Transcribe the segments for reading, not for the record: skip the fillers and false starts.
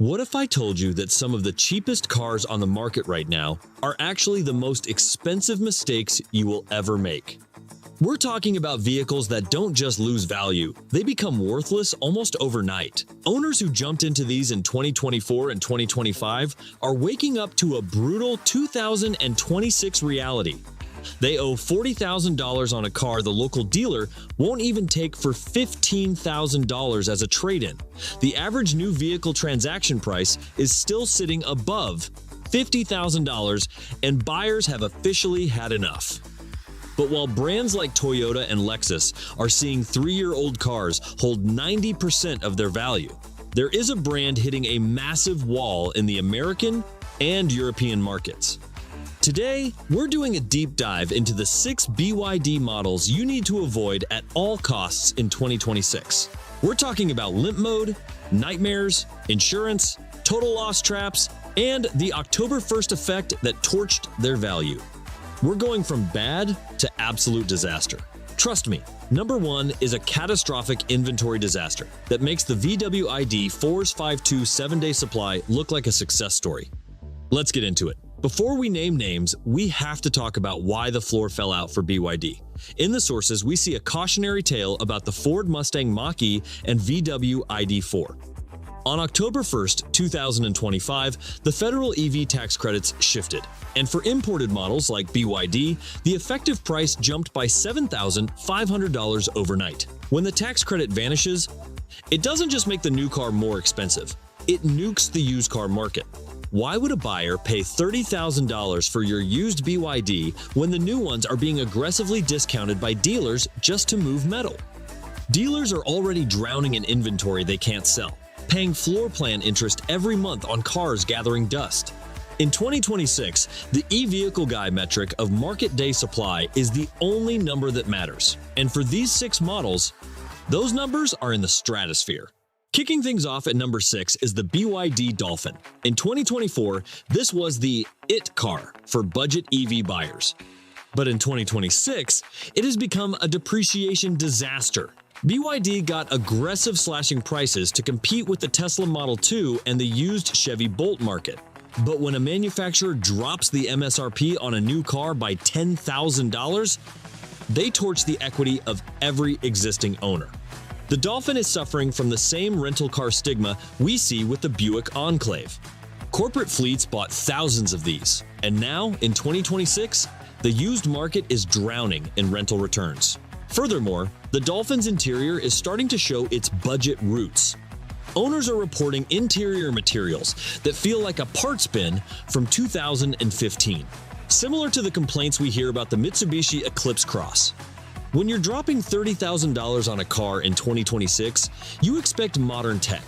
What if I told you that some of the cheapest cars on the market right now are actually the most expensive mistakes you will ever make? We're talking about vehicles that don't just lose value, they become worthless almost overnight. Owners who jumped into these in 2024 and 2025 are waking up to a brutal 2026 reality. They owe $40,000 on a car the local dealer won't even take for $15,000 as a trade-in. The average new vehicle transaction price is still sitting above $50,000, and buyers have officially had enough. But while brands like Toyota and Lexus are seeing 3-year-old cars hold 90% of their value, there is a brand hitting a massive wall in the American and European markets. Today, we're doing a deep dive into the 6 BYD models you need to avoid at all costs in 2026. We're talking about limp mode, nightmares, insurance, total loss traps, and the October 1st effect that torched their value. We're going from bad to absolute disaster. Trust me, number 1 is a catastrophic inventory disaster that makes the VW ID 4's52 7-day supply look like a success story. Let's get into it. Before we name names, we have to talk about why the floor fell out for BYD. In the sources, we see a cautionary tale about the Ford Mustang Mach-E and VW ID4. On October 1st, 2025, the federal EV tax credits shifted, and for imported models like BYD, the effective price jumped by $7,500 overnight. When the tax credit vanishes, it doesn't just make the new car more expensive, it nukes the used car market. Why would a buyer pay $30,000 for your used BYD when the new ones are being aggressively discounted by dealers just to move metal? Dealers are already drowning in inventory they can't sell, paying floor plan interest every month on cars gathering dust. In 2026, the e-vehicle guy metric of market day supply is the only number that matters. And for these 6 models, those numbers are in the stratosphere. Kicking things off at number 6 is the BYD Dolphin. In 2024, this was the it car for budget EV buyers. But in 2026, it has become a depreciation disaster. BYD got aggressive slashing prices to compete with the Tesla Model 2 and the used Chevy Bolt market. But when a manufacturer drops the MSRP on a new car by $10,000, they torch the equity of every existing owner. The Dolphin is suffering from the same rental car stigma we see with the Buick Enclave. Corporate fleets bought thousands of these, and now, in 2026, the used market is drowning in rental returns. Furthermore, the Dolphin's interior is starting to show its budget roots. Owners are reporting interior materials that feel like a parts bin from 2015, similar to the complaints we hear about the Mitsubishi Eclipse Cross. When you're dropping $30,000 on a car in 2026, you expect modern tech,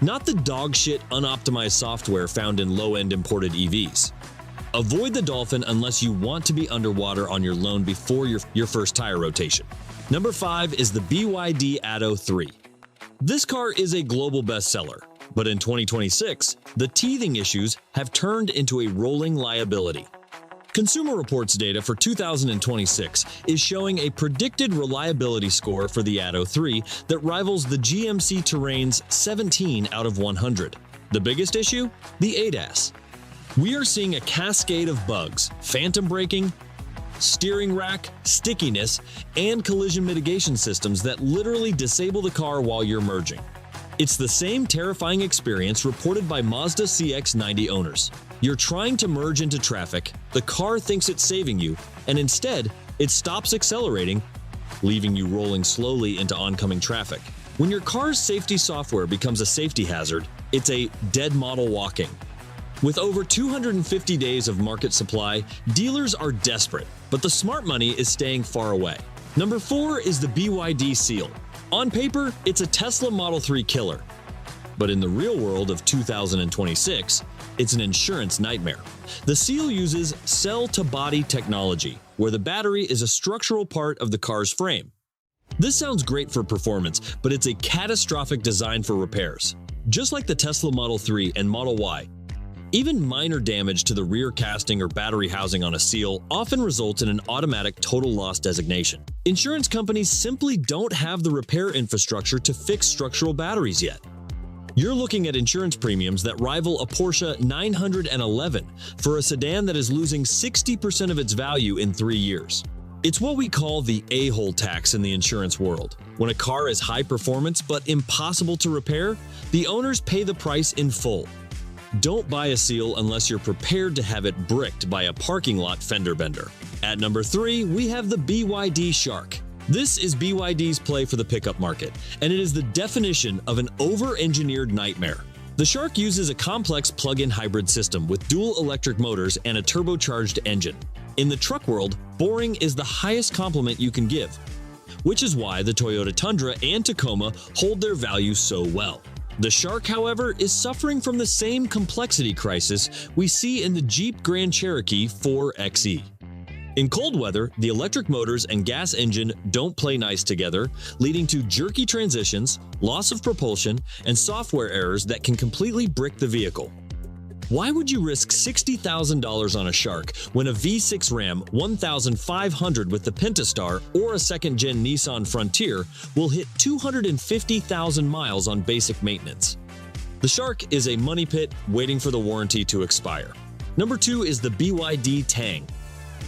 not the dogshit unoptimized software found in low-end imported EVs. Avoid the Dolphin unless you want to be underwater on your loan before your first tire rotation. Number 5 is the BYD Atto 3. This car is a global bestseller, but in 2026, the teething issues have turned into a rolling liability. Consumer Reports data for 2026 is showing a predicted reliability score for the Atto 3 that rivals the GMC Terrain's 17 out of 100. The biggest issue? The ADAS. We are seeing a cascade of bugs, phantom braking, steering rack, stickiness, and collision mitigation systems that literally disable the car while you're merging. It's the same terrifying experience reported by Mazda CX-90 owners. You're trying to merge into traffic, the car thinks it's saving you, and instead, it stops accelerating, leaving you rolling slowly into oncoming traffic. When your car's safety software becomes a safety hazard, it's a dead model walking. With over 250 days of market supply, dealers are desperate, but the smart money is staying far away. Number 4 is the BYD Seal. On paper, it's a Tesla Model 3 killer. But in the real world of 2026, it's an insurance nightmare. The Seal uses cell-to-body technology, where the battery is a structural part of the car's frame. This sounds great for performance, but it's a catastrophic design for repairs. Just like the Tesla Model 3 and Model Y, even minor damage to the rear casting or battery housing on a Seal often results in an automatic total loss designation. Insurance companies simply don't have the repair infrastructure to fix structural batteries yet. You're looking at insurance premiums that rival a Porsche 911 for a sedan that is losing 60% of its value in 3 years. It's what we call the a-hole tax in the insurance world. When a car is high performance but impossible to repair, the owners pay the price in full. Don't buy a seal unless you're prepared to have it bricked by a parking lot fender bender. At number 3, we have the BYD Shark. This is BYD's play for the pickup market, and it is the definition of an over-engineered nightmare. The Shark uses a complex plug-in hybrid system with dual electric motors and a turbocharged engine. In the truck world, boring is the highest compliment you can give, which is why the Toyota Tundra and Tacoma hold their value so well. The Shark, however, is suffering from the same complexity crisis we see in the Jeep Grand Cherokee 4xe. In cold weather, the electric motors and gas engine don't play nice together, leading to jerky transitions, loss of propulsion, and software errors that can completely brick the vehicle. Why would you risk $60,000 on a Shark when a V6 Ram 1500 with the Pentastar or a second-gen Nissan Frontier will hit 250,000 miles on basic maintenance? The Shark is a money pit waiting for the warranty to expire. Number 2 is the BYD Tang.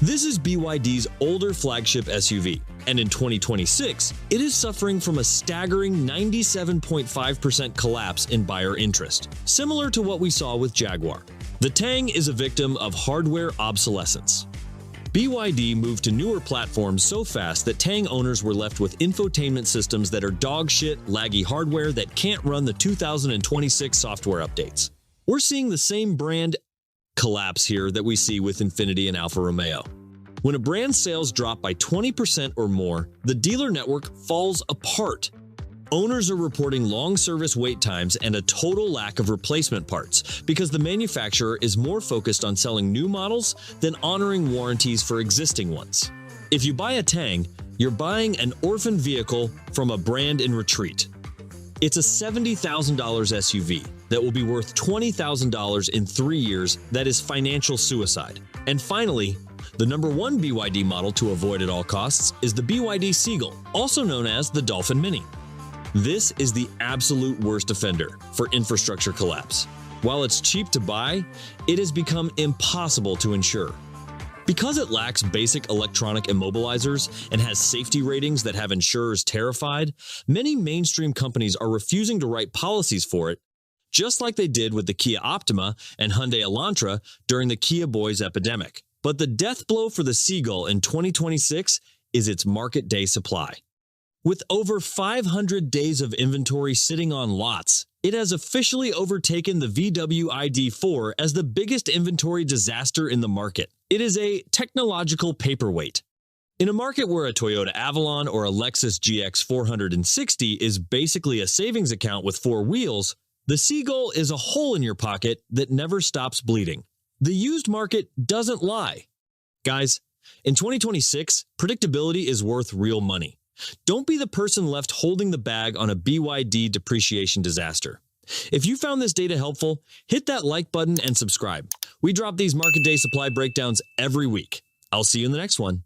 This is BYD's older flagship SUV, and in 2026, it is suffering from a staggering 97.5% collapse in buyer interest, similar to what we saw with Jaguar. The Tang is a victim of hardware obsolescence. BYD moved to newer platforms so fast that Tang owners were left with infotainment systems that are dog-shit, laggy hardware that can't run the 2026 software updates. We're seeing the same brand collapse here that we see with Infiniti and Alfa Romeo. When a brand's sales drop by 20% or more, the dealer network falls apart. Owners are reporting long service wait times and a total lack of replacement parts because the manufacturer is more focused on selling new models than honoring warranties for existing ones. If you buy a Tang, you're buying an orphan vehicle from a brand in retreat. It's a $70,000 SUV that will be worth $20,000 in 3 years. That is financial suicide. And finally, the number 1 BYD model to avoid at all costs is the BYD Seagull, also known as the Dolphin Mini. This is the absolute worst offender for infrastructure collapse. While it's cheap to buy, it has become impossible to insure. Because it lacks basic electronic immobilizers and has safety ratings that have insurers terrified, many mainstream companies are refusing to write policies for it, just like they did with the Kia Optima and Hyundai Elantra during the Kia Boys epidemic. But the death blow for the Seagull in 2026 is its market day supply. With over 500 days of inventory sitting on lots, it has officially overtaken the VW ID.4 as the biggest inventory disaster in the market. It is a technological paperweight. In a market where a Toyota Avalon or a Lexus GX 460 is basically a savings account with 4 wheels, the Seagull is a hole in your pocket that never stops bleeding. The used market doesn't lie. Guys, in 2026, predictability is worth real money. Don't be the person left holding the bag on a BYD depreciation disaster. If you found this data helpful, hit that like button and subscribe. We drop these market day supply breakdowns every week. I'll see you in the next one.